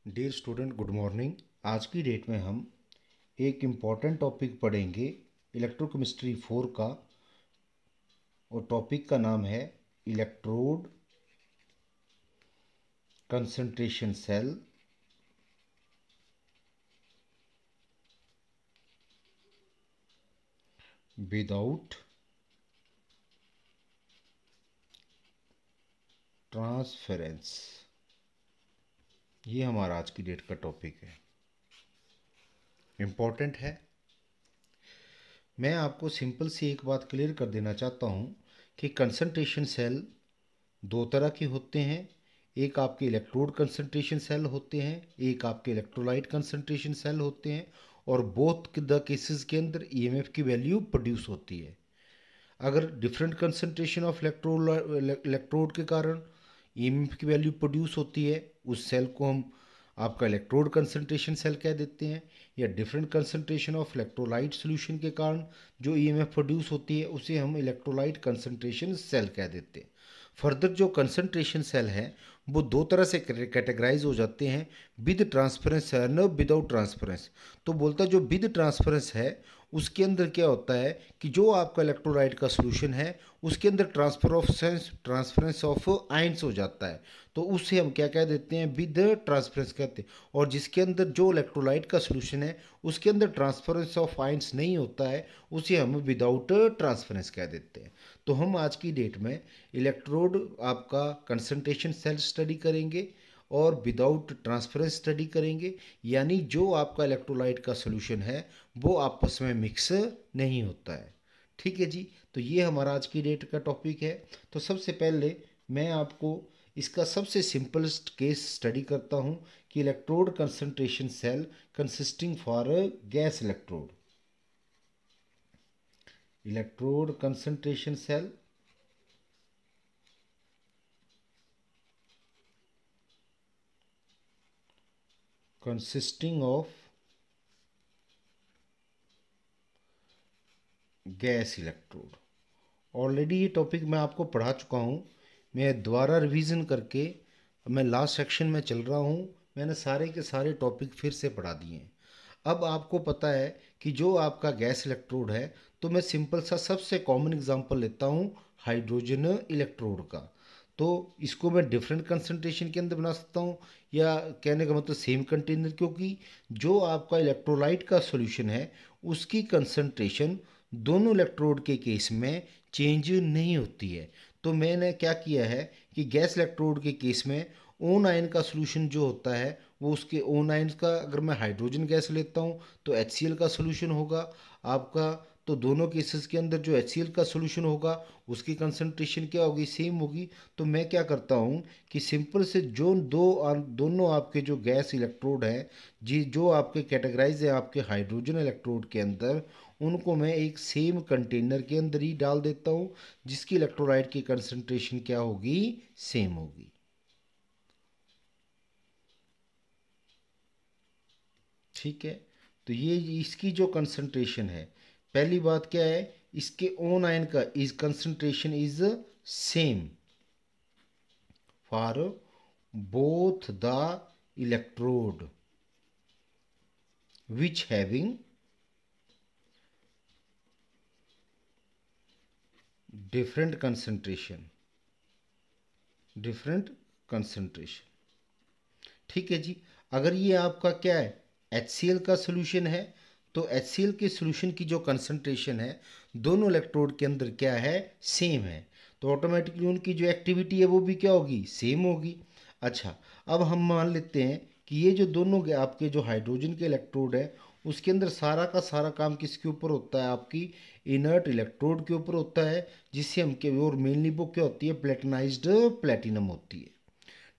Dear student, good morning. आज की date में हम एक इम्पॉर्टेंट टॉपिक पढ़ेंगे इलेक्ट्रोकेमिस्ट्री 4 का, और टॉपिक का नाम है electrode concentration cell without transference. ये हमारा आज की डेट का टॉपिक है, इम्पॉर्टेंट है। मैं आपको सिंपल सी एक बात क्लियर कर देना चाहता हूँ कि कंसंट्रेशन सेल दो तरह के होते हैं। एक आपके इलेक्ट्रोड कंसंट्रेशन सेल होते हैं, एक आपके इलेक्ट्रोलाइट कंसंट्रेशन सेल होते हैं, और बोथ द केसेस के अंदर ईएमएफ की वैल्यू प्रोड्यूस होती है। अगर डिफरेंट कंसंट्रेशन ऑफ इलेक्ट्रोड के कारण ईएमएफ की वैल्यू प्रोड्यूस होती है, उस सेल को हम आपका इलेक्ट्रोड कंसंट्रेशन सेल कह देते हैं। या different concentration of electrolyte solution के कारण जो ईएमएफ प्रोड्यूस होती है, उसे हम इलेक्ट्रोलाइट कंसंट्रेशन सेल कह देते हैं। फर्दर जो कंसंट्रेशन सेल हैं वो दो तरह से कैटेगराइज हो जाते हैं, विद ट्रांसफरेंस और विदाउट ट्रांसफरेंस। तो बोलता जो विद ट्रांसफरेंस है उसके अंदर क्या होता है कि जो आपका इलेक्ट्रोलाइट का सॉल्यूशन है उसके अंदर ट्रांसफरेंस ऑफ आयंस हो जाता है, तो उससे हम क्या कह देते हैं, विद ट्रांसफरेंस कहते हैं। और जिसके अंदर जो इलेक्ट्रोलाइट का सॉल्यूशन है उसके अंदर ट्रांसफरेंस ऑफ आयंस नहीं होता है, उसे हम विदाउट ट्रांसफरेंस कह देते हैं। तो हम आज की डेट में इलेक्ट्रोड आपका कंसंट्रेशन सेल स्टडी करेंगे और विदाउट ट्रांसफरेंस स्टडी करेंगे, यानी जो आपका इलेक्ट्रोलाइट का सॉल्यूशन है वो आपस में मिक्स नहीं होता है। ठीक है जी, तो ये हमारा आज की डेट का टॉपिक है। तो सबसे पहले मैं आपको इसका सबसे सिंपलेस्ट केस स्टडी करता हूँ कि electrode concentration cell consisting for gas electrode concentration cell consisting of gas electrode. Already ये टॉपिक मैं आपको पढ़ा चुका हूँ, मैं दोबारा रिवीजन करके मैं लास्ट सेक्शन में चल रहा हूँ। मैंने सारे के सारे टॉपिक फिर से पढ़ा दिए हैं। अब आपको पता है कि जो आपका गैस इलेक्ट्रोड है, तो मैं सिंपल सा सबसे कॉमन एग्जांपल लेता हूँ हाइड्रोजन इलेक्ट्रोड का। तो इसको मैं डिफरेंट कंसंट्रेशन के अंदर बना सकता हूँ, या कहने का मतलब सेम कंटेनर, क्योंकि जो आपका इलेक्ट्रोलाइट का सॉल्यूशन है उसकी कंसंट्रेशन दोनों इलेक्ट्रोड के केस में चेंज नहीं होती है। तो मैंने क्या किया है कि गैस इलेक्ट्रोड के केस में ओन आयन का सॉल्यूशन जो होता है वो उसके ओन आयन का, अगर मैं हाइड्रोजन गैस लेता हूँ तो HCl का सॉल्यूशन होगा आपका। तो दोनों केसेस के अंदर जो HCl का सॉल्यूशन होगा उसकी कंसंट्रेशन क्या होगी, सेम होगी। तो मैं क्या करता हूँ कि सिंपल से जो दोनों आपके जो गैस इलेक्ट्रोड हैं जी, जो आपके कैटेगराइज है आपके हाइड्रोजन इलेक्ट्रोड के अंदर, उनको मैं एक सेम कंटेनर के अंदर ही डाल देता हूँ, जिसकी इलेक्ट्रोलाइट की कंसंट्रेशन क्या होगी, सेम होगी। ठीक है, तो ये इसकी जो कंसंट्रेशन है, पहली बात क्या है, इसके ओन आयन का is concentration is same for both the electrode which having different concentration. ठीक है जी, अगर ये आपका क्या है, HCl का सॉल्यूशन है, तो HCl के सॉल्यूशन की जो कंसंट्रेशन है दोनों इलेक्ट्रोड के अंदर क्या है, सेम है। तो ऑटोमेटिकली उनकी जो एक्टिविटी है वो भी क्या होगी, सेम होगी। अच्छा, अब हम मान लेते हैं कि ये जो दोनों आपके जो हाइड्रोजन के इलेक्ट्रोड है उसके अंदर सारा का सारा काम किसके ऊपर होता है, आपकी इनर्ट इलेक्ट्रोड के ऊपर होता है, जिससे हम के और मेनली वो क्या होती है, प्लेटिनाइज्ड प्लेटिनम होती है।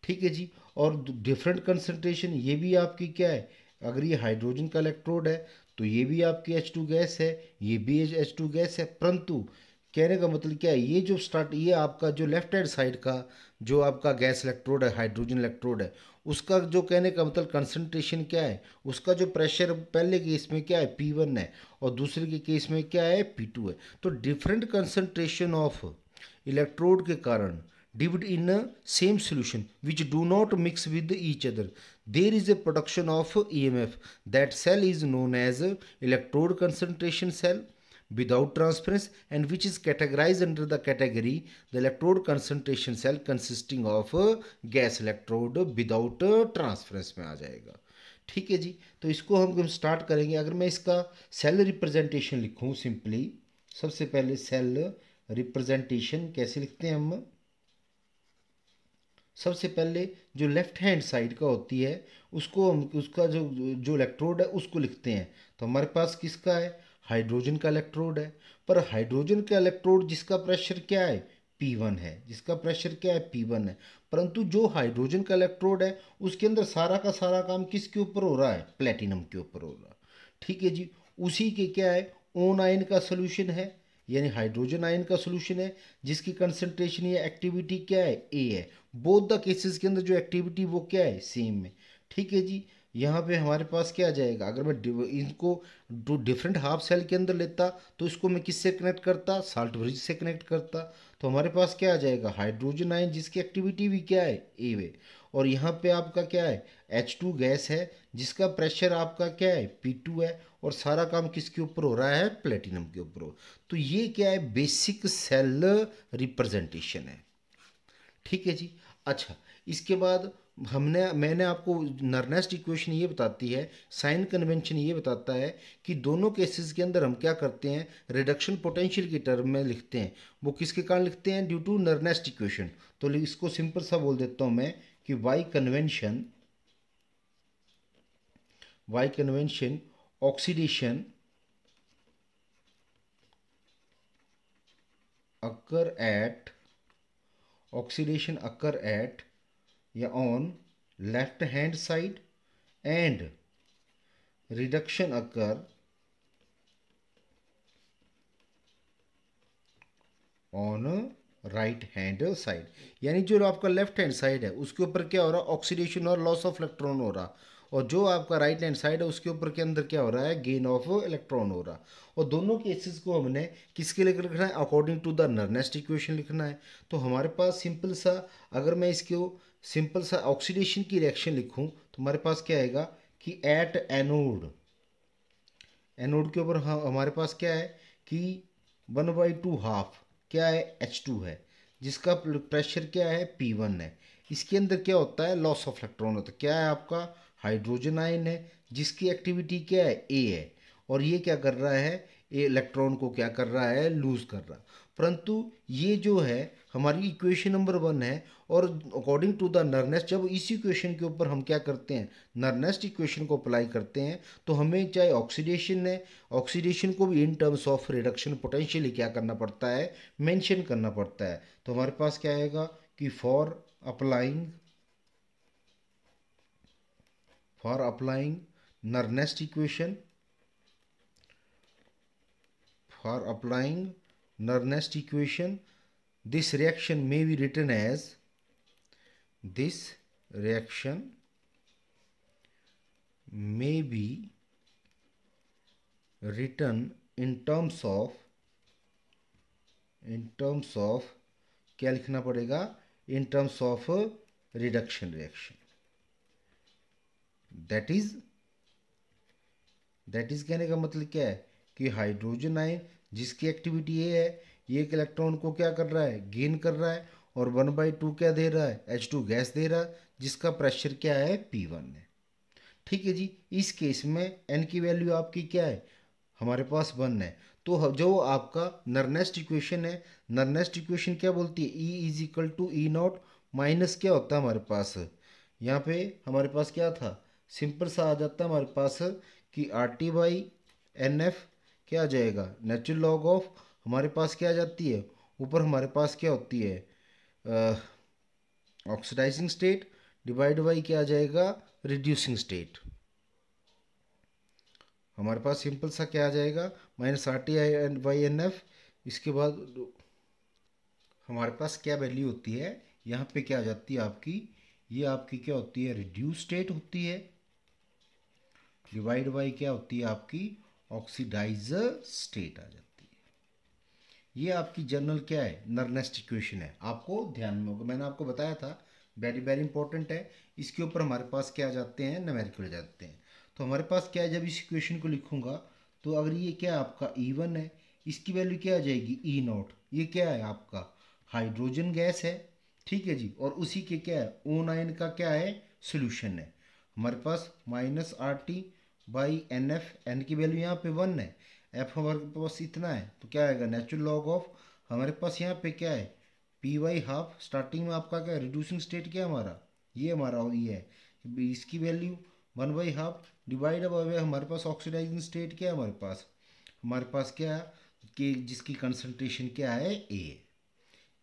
ठीक है जी, और डिफरेंट कंसंट्रेशन ये भी आपकी क्या है, अगर ये हाइड्रोजन का इलेक्ट्रोड है तो ये भी आपकी H2 गैस है, ये भी H2 गैस है। परंतु कहने का मतलब क्या है, ये जो ये आपका जो लेफ्ट हैंड साइड का जो आपका गैस इलेक्ट्रोड है, हाइड्रोजन इलेक्ट्रोड है, उसका जो कहने का मतलब कंसंट्रेशन क्या है, उसका जो प्रेशर पहले केस में क्या है, P1 है, और दूसरे के केस में क्या है, P2 है। तो डिफरेंट कंसंट्रेशन ऑफ इलेक्ट्रोड के कारण dipped in same solution which do not mix with each other, there is a production of EMF. That cell is known as electrode concentration cell without transference, and which is categorized under the category the electrode concentration cell consisting of gas electrode without transference में आ जाएगा। ठीक है जी, तो इसको हम start करेंगे। अगर मैं इसका सेल रिप्रेजेंटेशन लिखूं सिंपली, सबसे पहले सेल रिप्रेजेंटेशन कैसे लिखते हैं हम? सबसे पहले जो लेफ्ट हैंड साइड का होती है उसको हम उसका जो जो इलेक्ट्रोड है उसको लिखते हैं। तो हमारे पास किसका है? हाइड्रोजन का इलेक्ट्रोड है। पर हाइड्रोजन का इलेक्ट्रोड जिसका प्रेशर क्या है? P1 है। जिसका प्रेशर क्या है? P1 है। परंतु जो हाइड्रोजन का इलेक्ट्रोड है उसके अंदर सारा का सारा काम किसके ऊपर हो रहा है? प्लेटिनम के ऊपर हो रहा है। ठीक है जी, उसी के क्या है? ओन आयन का सोल्यूशन है, यानी हाइड्रोजन आयन का सोल्यूशन है, जिसकी कंसंट्रेशन या एक्टिविटी क्या है? ए है। बोथ द केसेस के अंदर जो एक्टिविटी वो क्या है? सेम है। ठीक है जी, यहाँ पे हमारे पास क्या आ जाएगा? अगर मैं इनको दो डिफरेंट हाफ सेल के अंदर लेता तो इसको मैं किससे कनेक्ट करता? साल्ट ब्रिज से कनेक्ट करता। तो हमारे पास क्या आ जाएगा? हाइड्रोजन आयन जिसकी एक्टिविटी भी क्या है? ए है। और यहाँ पे आपका क्या है? H2 गैस है जिसका प्रेशर आपका क्या है? P2 है। और सारा काम किसके ऊपर हो रहा है? प्लेटिनम के ऊपर हो। तो ये क्या है? बेसिक सेल रिप्रेजेंटेशन है। ठीक है जी। अच्छा, इसके बाद मैंने आपको नर्नेस्ट इक्वेशन ये बताती है, साइन कन्वेंशन ये बताता है कि दोनों केसेस के अंदर हम क्या करते हैं? रिडक्शन पोटेंशियल की टर्म में लिखते हैं। वो किसके कारण लिखते हैं? Due to Nernst equation. तो इसको सिंपल सा बोल देता हूँ मैं कि by convention oxidation occur at या on left hand side and reduction occur on right hand side. यानी जो आपका लेफ्ट हैंड साइड है उसके ऊपर क्या हो रहा है? ऑक्सीडेशन और लॉस ऑफ इलेक्ट्रॉन हो रहा। और जो आपका राइट हैंड साइड है उसके ऊपर के अंदर क्या हो रहा है? गेन ऑफ इलेक्ट्रॉन हो रहा। और दोनों केसेस को हमने किसके लेकर लिखना है? अकॉर्डिंग टू द नर्नेस्ट इक्वेशन लिखना है। तो हमारे पास सिंपल सा, अगर मैं इसको सिंपल सा ऑक्सीडेशन की रिएक्शन लिखूं तो हमारे पास क्या आएगा कि एट एनोड के ऊपर हमारे पास क्या है कि 1/2 हाफ क्या है? H2 है, जिसका प्रेशर क्या है? P1 है। इसके अंदर क्या होता है? लॉस ऑफ इलेक्ट्रॉन होता है। क्या है आपका? हाइड्रोजन आयन है जिसकी एक्टिविटी क्या है? A है। और ये क्या कर रहा है? ये इलेक्ट्रॉन को क्या कर रहा है? लूज कर रहा। परंतु ये जो है हमारी इक्वेशन नंबर 1 है। और अकॉर्डिंग टू द नर्नेस्ट, जब इस इक्वेशन के ऊपर हम क्या करते हैं? नर्नेस्ट इक्वेशन को अप्लाई करते हैं तो हमें चाहे ऑक्सीडेशन है, ऑक्सीडेशन को भी in terms of reduction potentially क्या करना पड़ता है? मेंशन करना पड़ता है। तो हमारे पास क्या आएगा कि for applying Nernst equation, this reaction may be written as this reaction may be written in terms of क्या लिखना पड़ेगा? in terms of reduction reaction। that is कहने का मतलब क्या है कि हाइड्रोजन आयन जिसकी एक्टिविटी ये है, ये एक इलेक्ट्रॉन को क्या कर रहा है? गेन कर रहा है। और 1/2 क्या दे रहा है? H2 गैस दे रहा है जिसका प्रेशर क्या है? P1 है। ठीक है जी, इस केस में n की वैल्यू आपकी क्या है? हमारे पास 1 है। तो जो आपका नर्नेस्ट इक्वेशन है, नर्नेस्ट इक्वेशन क्या बोलती है? E = E0 माइनस क्या होता है हमारे पास? यहाँ पे हमारे पास क्या था? सिंपल सा आ जाता है हमारे पास कि RT/NF क्या आ जाएगा? नेचुरल लॉग ऑफ, हमारे पास क्या आ जाती है? ऊपर हमारे पास क्या होती है? ऑक्सीडाइजिंग स्टेट डिवाइड बाई क्या आ जाएगा? Reducing state. हमारे पास सिंपल सा क्या आ जाएगा? -RT/NF। इसके बाद हमारे पास क्या वैल्यू होती है? यहाँ पे क्या आ जाती है आपकी? ये आपकी क्या होती है? रिड्यूस स्टेट होती है डिवाइड बाई क्या होती है आपकी? ऑक्सीडाइज स्टेट आ जाती है। ये आपकी जनरल क्या है? नर्नेस्ट इक्वेशन है। आपको ध्यान में होगा, मैंने आपको बताया था वेरी वेरी इंपॉर्टेंट है। इसके ऊपर हमारे पास क्या आ जाते हैं, न्यूमेरिकल जाते हैं। तो हमारे पास क्या है, जब इस इक्वेशन को लिखूंगा तो अगर ये क्या है आपका E1 है, इसकी वैल्यू क्या आ जाएगी E0। ये क्या है आपका हाइड्रोजन गैस है, ठीक है जी। और उसी के क्या है O9 का क्या है सोल्यूशन है। हमारे पास -RT/NF, एन की वैल्यू यहाँ पे 1 है, एफ हमारे पास इतना है, तो क्या आएगा नेचुरल लॉग ऑफ, हमारे पास यहाँ पे क्या है P/हाफ। स्टार्टिंग में आपका क्या रिड्यूसिंग स्टेट क्या हमारा, ये हमारा ये है, इसकी वैल्यू 1/2 डिवाइड बाय हमारे पास ऑक्सीडाइजिंग स्टेट क्या है हमारे पास क्या है कि जिसकी कंसंट्रेशन क्या है ए है,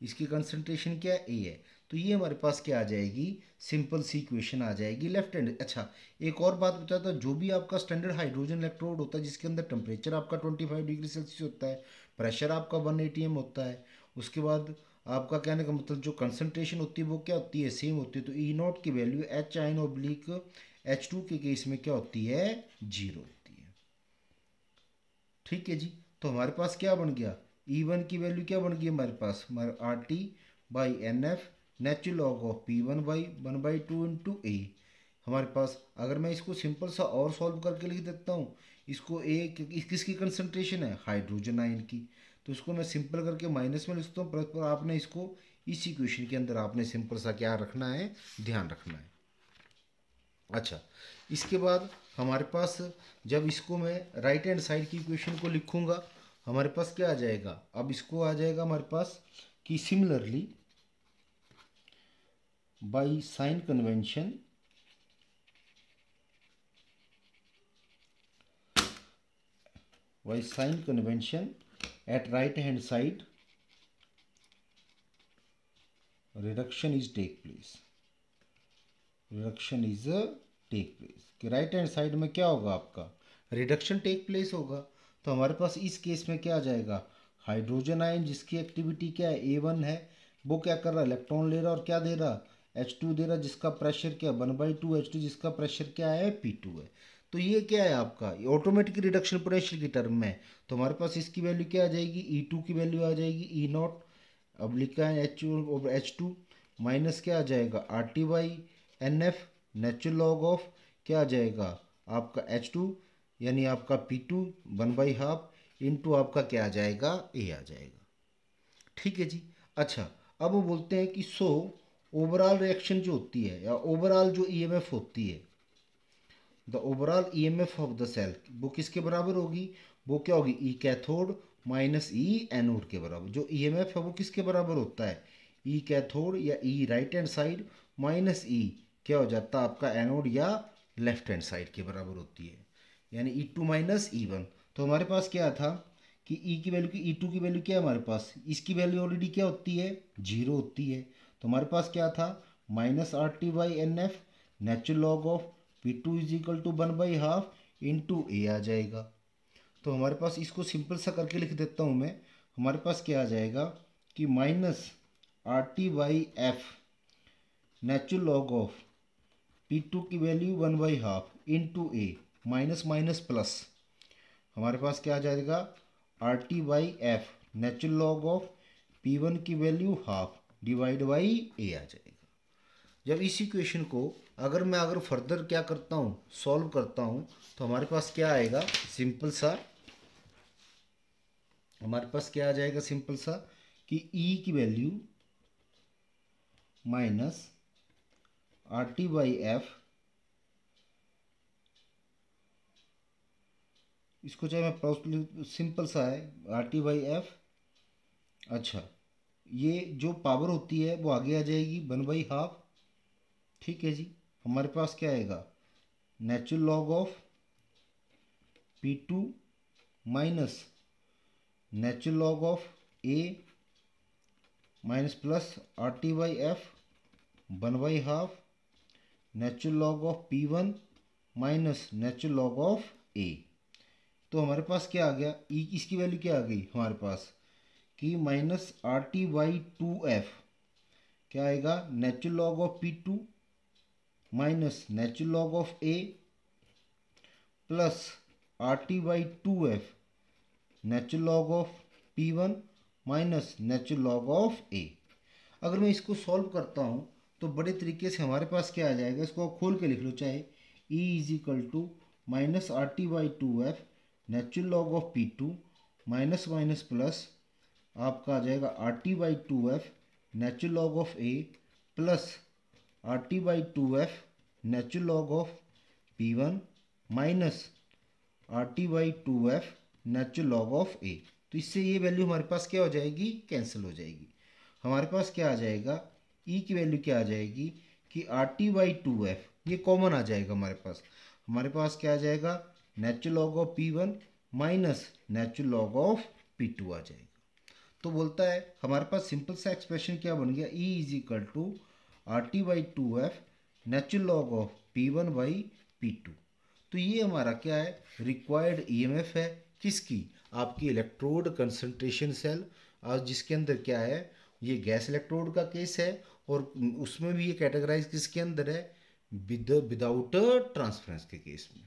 इसकी कंसंट्रेशन क्या है ए है। तो ये हमारे पास क्या आ जाएगी, सिंपल सी इक्वेशन आ जाएगी लेफ्ट हैंड। अच्छा एक और बात बता था, जो भी आपका स्टैंडर्ड हाइड्रोजन इलेक्ट्रोड होता है जिसके अंदर टेम्परेचर आपका 25 डिग्री सेल्सियस होता है, प्रेशर आपका 1 ATM होता है, उसके बाद आपका कहने का मतलब जो कंसंट्रेशन होती है वो क्या होती है, सेम होती है। तो E0 की वैल्यू H(H2) के केस में क्या होती है, 0 होती है, ठीक है जी। तो हमारे पास क्या बन गया, E1 की वैल्यू क्या बन गई हमारे पास, हमारे RT/NF natural log of P1/1/2 into A. हमारे पास अगर मैं इसको सिंपल सा और सॉल्व करके लिख देता हूँ, इसको किसकी कंसंट्रेशन है, हाइड्रोजन आयन की, तो इसको मैं सिंपल करके माइनस में लिखता हूँ, पर आपने इसको इस इक्वेशन के अंदर आपने सिंपल सा क्या रखना है, ध्यान रखना है। अच्छा इसके बाद हमारे पास जब इसको मैं राइट हैंड साइड की इक्वेशन को लिखूंगा, हमारे पास क्या आ जाएगा, अब इसको आ जाएगा हमारे पास कि similarly by sign convention at right hand side reduction is take place, कि राइट हैंड साइड में क्या होगा आपका रिडक्शन टेक प्लेस होगा। तो हमारे पास इस केस में क्या आ जाएगा, हाइड्रोजन आयन जिसकी एक्टिविटी क्या है A1 है, वो क्या कर रहा है, इलेक्ट्रॉन ले रहा और क्या दे रहा, H2 दे रहा, जिसका प्रेशर क्या 1/2 H2, जिसका प्रेशर क्या है P2 है। तो ये क्या है आपका ऑटोमेटिक रिडक्शन पोटेंशियल की टर्म में। तो हमारे पास इसकी वैल्यू क्या आ जाएगी, E2 की वैल्यू आ जाएगी E0, अब लिखा है H2 माइनस क्या आ जाएगा RT/NF नेचुरल लॉग ऑफ क्या आ जाएगा आपका H2 यानी आपका P2 1/2 इंटू आपका क्या आ जाएगा A आ जाएगा, ठीक है जी। अच्छा अब वो बोलते हैं कि ओवरऑल रिएक्शन जो होती है या ओवरऑल जो EMF होती है, the overall EMF of the cell वो किसके बराबर होगी, वो क्या होगी E cathode minus E anode के बराबर। जो EMF है वो किसके बराबर होता है, E कैथोड या E right hand side minus E क्या हो जाता है आपका एनोड या लेफ्ट हैंड साइड के बराबर होती है, यानी E2 माइनस E1। तो हमारे पास क्या था कि E की वैल्यू की E2 की वैल्यू क्या है हमारे पास, इसकी वैल्यू ऑलरेडी क्या होती है 0 होती है। तो हमारे पास क्या था -RT/NF natural log of P2 is equal to 1/2 into A आ जाएगा। तो हमारे पास इसको सिंपल सा करके लिख देता हूँ मैं, हमारे पास क्या आ जाएगा कि -RT/F natural log of P2 की value 1/2 into A minus minus plus, हमारे पास क्या आ जाएगा RT/F natural log of P1 की value half divide by A आ जाएगा। जब इस इक्वेशन को अगर फर्दर क्या करता हूँ सॉल्व करता हूँ, तो हमारे पास क्या आएगा सिंपल सा, हमारे पास क्या आ जाएगा सिंपल सा कि E की वैल्यू माइनस RT/F, इसको चाहे मैं सिंपल सा है RT/F। अच्छा ये जो पावर होती है वो आगे आ जाएगी 1/2, ठीक है जी। हमारे पास क्या आएगा natural log of P2 minus natural log of A minus plus RT/F 1/2 natural log of P1 minus natural log of A। तो हमारे पास क्या आ गया E, इसकी वैल्यू क्या आ गई हमारे पास कि -RT/2F क्या आएगा natural log of P2 minus natural log of A plus RT/2F natural log of P1 minus natural log of A। अगर मैं इसको सॉल्व करता हूँ तो बड़े तरीके से हमारे पास क्या आ जाएगा, इसको आप खोल के लिख लो, चाहे E is equal to minus R T by two F natural log of P two minus minus plus आपका आ जाएगा R T by two F natural log of A plus R T by two F natural log of P one minus R T by two F natural log of A. तो इससे ये value हमारे पास क्या हो जाएगी, cancel हो जाएगी। हमारे पास क्या आ जाएगा, ई की वैल्यू क्या आ जाएगी कि R T by two F ये कॉमन आ जाएगा हमारे पास क्या आ जाएगा, natural log of P one minus natural log of P two आ जाएगा। तो बोलता है हमारे पास सिंपल सा एक्सप्रेशन क्या बन गया, E is equal to R T by two F natural log of P one by P two. तो ये हमारा क्या है, रिक्वायर्ड ईएमएफ है किसकी, आपकी इलेक्ट्रोड कंसंट्रेशन सेल, और जिसके अंदर क्या है, ये गैस इलेक्ट्रोड का केस है और उसमें भी ये कैटेगराइज किसके अंदर है, विदाउट ट्रांसफरेंस के केस में।